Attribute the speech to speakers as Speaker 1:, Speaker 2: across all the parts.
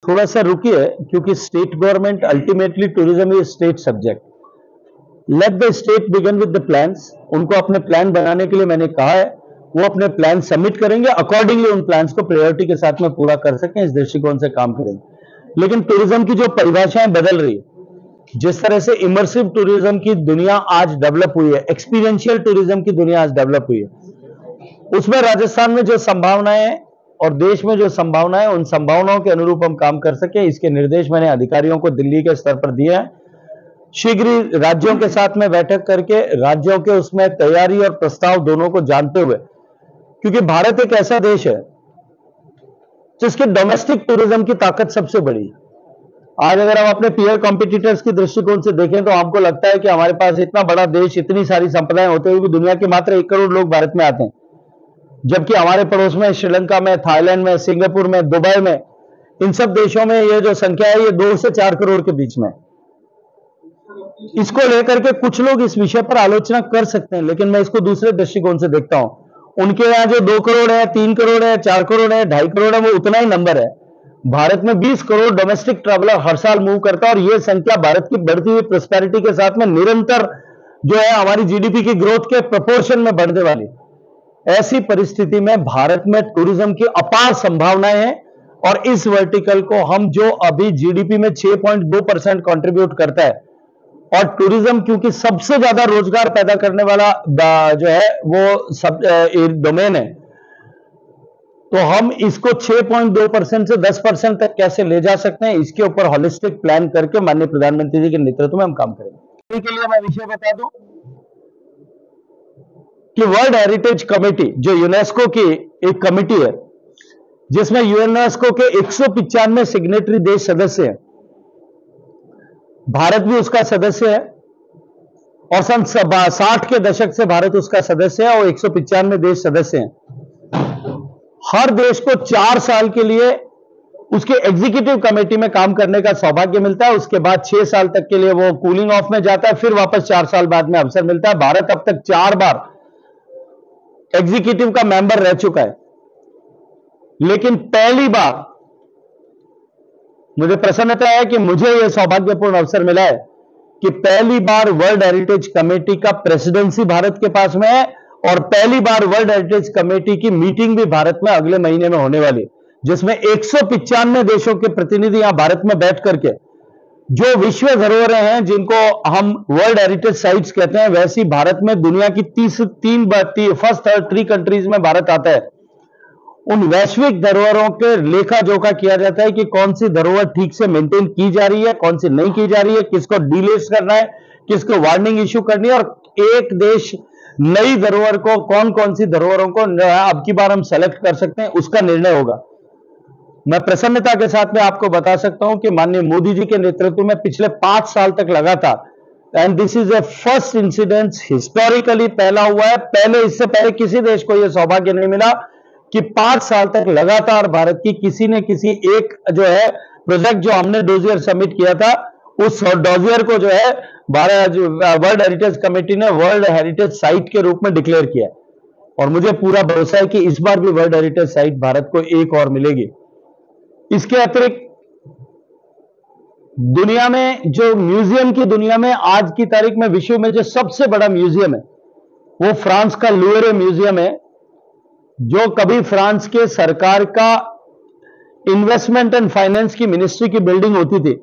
Speaker 1: थोड़ा सा रुकिए, क्योंकि state government ultimately tourism is state subject. Let the state begin with the plans. उनको अपने प्लान बनाने के लिए मैंने कहा है, वो अपने प्लान सबमिट करेंगे, अकॉर्डिंगली उन प्लान्स को प्रायोरिटी के साथ में पूरा कर सकें, इस दृष्टिकोण से काम करेंगे। लेकिन टूरिज्म की जो परिभाषाएं बदल रही है, जिस तरह से इमर्सिव टूरिज्म की दुनिया आज डेवलप हुई है, एक्सपीरियंशियल टूरिज्म की दुनिया आज डेवलप हुई है, उसमें राजस्थान में जो संभावनाएं हैं और देश में जो संभावनाएं, उन संभावनाओं के अनुरूप हम काम कर सके, इसके निर्देश मैंने अधिकारियों को दिल्ली के स्तर पर दिए हैं। शीघ्र ही राज्यों के साथ में बैठक करके राज्यों के उसमें तैयारी और प्रस्ताव दोनों को जानते हुए, क्योंकि भारत एक ऐसा देश है जिसके डोमेस्टिक टूरिज्म की ताकत सबसे बड़ी है। आज अगर हम अपने पीयर कॉम्पिटिटर्स की दृष्टिकोण से देखें तो हमको लगता है कि हमारे पास इतना बड़ा देश, इतनी सारी संपदाएं होते हुए भी दुनिया के मात्र 1 करोड़ लोग भारत में आते हैं, जबकि हमारे पड़ोस में श्रीलंका में, थाईलैंड में, सिंगापुर में, दुबई में, इन सब देशों में ये जो संख्या है ये 2 से 4 करोड़ के बीच में। इसको लेकर के कुछ लोग इस विषय पर आलोचना कर सकते हैं, लेकिन मैं इसको दूसरे दृष्टिकोण से देखता हूं। उनके यहां जो 2 करोड़ है, 3 करोड़ है, 4 करोड़ है, 2.5 करोड़ है, वो उतना ही नंबर है। भारत में 20 करोड़ डोमेस्टिक ट्रैवलर हर साल मूव करता है, और यह संख्या भारत की बढ़ती हुई प्रॉस्पेरिटी के साथ में निरंतर जो है हमारी जीडीपी की ग्रोथ के प्रोपोर्शन में बढ़ने वाली। ऐसी परिस्थिति में भारत में टूरिज्म की अपार संभावनाएं हैं, और इस वर्टिकल को हम जो अभी जीडीपी में 6.2% कंट्रीब्यूट करता है, और टूरिज्म क्योंकि सबसे ज्यादा रोजगार पैदा करने वाला जो है वो सब डोमेन है, तो हम इसको 6.2% से 10% तक कैसे ले जा सकते हैं, इसके ऊपर होलिस्टिक प्लान करके माननीय प्रधानमंत्री जी के नेतृत्व में हम काम करेंगे। इसके लिए मैं विषय बता दूं कि वर्ल्ड हेरिटेज कमेटी जो यूनेस्को की एक कमेटी है, जिसमें यूनेस्को के 195 सिग्नेटरी देश सदस्य हैं, भारत भी उसका सदस्य है, और सन 60 के दशक से भारत उसका सदस्य है, और 195 देश सदस्य हैं। हर देश को 4 साल के लिए उसके एग्जीक्यूटिव कमेटी में काम करने का सौभाग्य मिलता है। उसके बाद 6 साल तक के लिए वो कूलिंग ऑफ में जाता है, फिर वापस 4 साल बाद में अवसर मिलता है। भारत अब तक 4 बार एग्जीक्यूटिव का मेंबर रह चुका है, लेकिन पहली बार मुझे प्रसन्नता है कि मुझे यह सौभाग्यपूर्ण अवसर मिला है कि पहली बार वर्ल्ड हेरिटेज कमेटी का प्रेसिडेंसी भारत के पास में है, और पहली बार वर्ल्ड हेरिटेज कमेटी की मीटिंग भी भारत में अगले महीने में होने वाली, जिसमें 195 देशों के प्रतिनिधि यहां भारत में बैठ करके जो विश्व धरोहरें हैं, जिनको हम वर्ल्ड हेरिटेज साइट्स कहते हैं, वैसी भारत में दुनिया की फर्स्ट 3 कंट्रीज में भारत आता है। उन वैश्विक धरोहरों के लेखा जोखा किया जाता है कि कौन सी धरोहर ठीक से मेंटेन की जा रही है, कौन सी नहीं की जा रही है, किसको डिलिस्ट करना है, किसको वार्निंग इश्यू करनी है, और एक देश नई धरोहर को, कौन कौन सी धरोहरों को अब की बार हम सेलेक्ट कर सकते हैं, उसका निर्णय होगा। मैं प्रसन्नता के साथ में आपको बता सकता हूं कि माननीय मोदी जी के नेतृत्व में पिछले 5 साल तक लगातार, and this is a first incident, historically पहला हुआ है। पहले, इससे पहले किसी देश को यह सौभाग्य नहीं मिला कि 5 साल तक लगातार भारत की किसी ने किसी एक जो है प्रोजेक्ट, जो हमने डोजियर सबमिट किया था, उस डोजियर को जो है वर्ल्ड हेरिटेज कमेटी ने वर्ल्ड हेरिटेज साइट के रूप में डिक्लेयर किया। और मुझे पूरा भरोसा है कि इस बार भी वर्ल्ड हेरिटेज साइट भारत को एक और मिलेगी। इसके अतिरिक्त दुनिया में, जो म्यूजियम की दुनिया में आज की तारीख में विश्व में जो सबसे बड़ा म्यूजियम है, वो फ्रांस का लुएरे म्यूजियम है, जो कभी फ्रांस के सरकार का इन्वेस्टमेंट एंड फाइनेंस की मिनिस्ट्री की बिल्डिंग होती थी।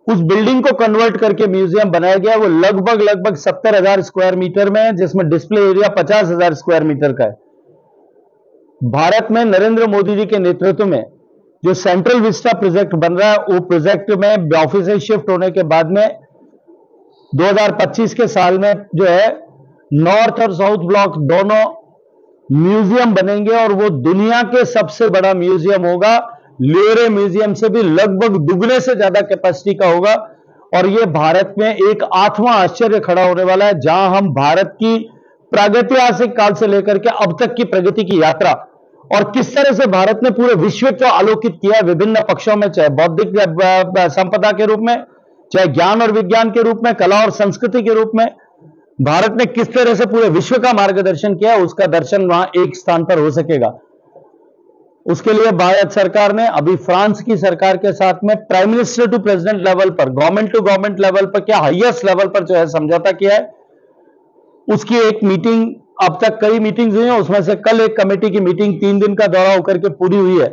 Speaker 1: उस बिल्डिंग को कन्वर्ट करके म्यूजियम बनाया गया। वो लगभग 70,000 स्क्वायर मीटर में है, जिसमें डिस्प्ले एरिया 50,000 स्क्वायर मीटर का है। भारत में नरेंद्र मोदी जी के नेतृत्व में जो सेंट्रल विस्टा प्रोजेक्ट बन रहा है, वो प्रोजेक्ट में ऑफिस शिफ्ट होने के बाद में 2025 के साल में जो है नॉर्थ और साउथ ब्लॉक दोनों म्यूजियम बनेंगे, और वो दुनिया के सबसे बड़ा म्यूजियम होगा। लुएरे म्यूजियम से भी लगभग दुगने से ज्यादा कैपेसिटी का होगा, और ये भारत में एक 8वां आश्चर्य खड़ा होने वाला है, जहां हम भारत की प्रागैतिहासिक काल से लेकर के अब तक की प्रगति की यात्रा, और किस तरह से भारत ने पूरे विश्व को आलोकित किया है विभिन्न पक्षों में, चाहे बौद्धिक संपदा के रूप में, चाहे ज्ञान और विज्ञान के रूप में, कला और संस्कृति के रूप में। भारत ने किस तरह से पूरे विश्व का मार्गदर्शन किया, उसका दर्शन वहां एक स्थान पर हो सकेगा। उसके लिए भारत सरकार ने अभी फ्रांस की सरकार के साथ में prime minister to president level पर, गवर्नमेंट टू गवर्नमेंट लेवल पर, क्या हाईएस्ट लेवल पर जो है समझौता किया है। उसकी एक मीटिंग, अब तक कई मीटिंग्स हुई हैं, उसमें से कल एक कमेटी की मीटिंग 3 दिन का दौरा होकर के पूरी हुई है।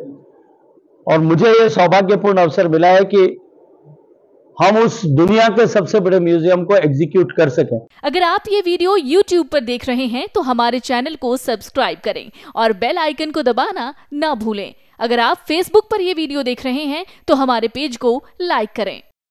Speaker 1: और मुझे यह सौभाग्यपूर्ण अवसर मिला है कि हम उस दुनिया के सबसे बड़े म्यूजियम को एग्जीक्यूट कर सकें।
Speaker 2: अगर आप ये वीडियो YouTube पर देख रहे हैं तो हमारे चैनल को सब्सक्राइब करें और बेल आइकन को दबाना ना भूलें। अगर आप Facebook पर यह वीडियो देख रहे हैं तो हमारे पेज को लाइक करें।